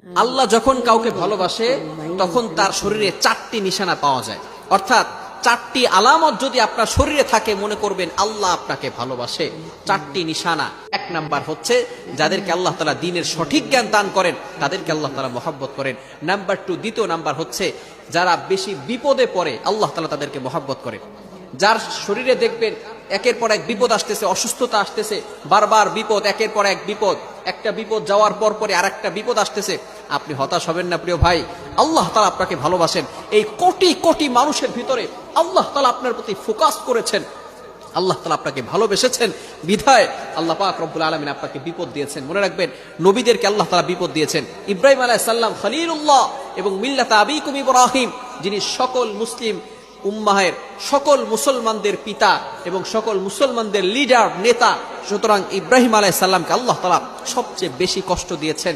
আল্লাহ যখন কাউকে ভালোবাসে তখন তার শরীরে 4টি নিশানা পাওয়া যায়, অর্থাৎ 4টি আলামত যদি আপনার শরীরে থাকে মনে করবেন আল্লাহ আপনাকে ভালোবাসে। 4টি নিশানা। 1 নাম্বার হচ্ছে যাদেরকে আল্লাহ তাআলা দ্বীনের সঠিক জ্ঞান দান করেন তাদেরকে আল্লাহ তাআলা মহব্বত করেন। নাম্বার 2, দ্বিতীয় নাম্বার হচ্ছে যারা বেশি বিপদে পড়ে আল্লাহ তাআলা তাদেরকে মহব্বত করেন। যার শরীরে দেখবেন একের পর এক বিপদ আসতেছে, অসুস্থতা আসতেছে, বারবার বিপদ, একের পর এক বিপদ, একটা বিপদ যাওয়ার পর পরে আরেকটা বিপদ আসতেছে, আপনি হতাশ হবেন না প্রিয় ভাই। আল্লাহ তাআলা আপনাকে ভালোবাসেন। এই কোটি কোটি মানুষের ভিতরে আল্লাহ তাআলা আপনার প্রতি ফোকাস করেছেন, আল্লাহ তাআলা আপনাকে ভালোবেসেছেন বিধায় আল্লাহ পাক রব্বুল আলামিন আপনাকে বিপদ দিয়েছেন। মনে রাখবেন নবীদেরকে আল্লাহ তাআলা বিপদ দিয়েছেন। ইব্রাহিম আলাইহিস সালাম খলিলুল্লাহ এবং মিল্লাতা আবিকুম ইব্রাহিম, যিনি সকল মুসলিম উম্মাহের সকল মুসলমানদের পিতা এবং সকল মুসলমানদের লিডার নেতা, সুতরাং ইব্রাহিম আলাইহিস সালামকে আল্লাহ তাআলা সবচেয়ে বেশি কষ্ট দিয়েছেন।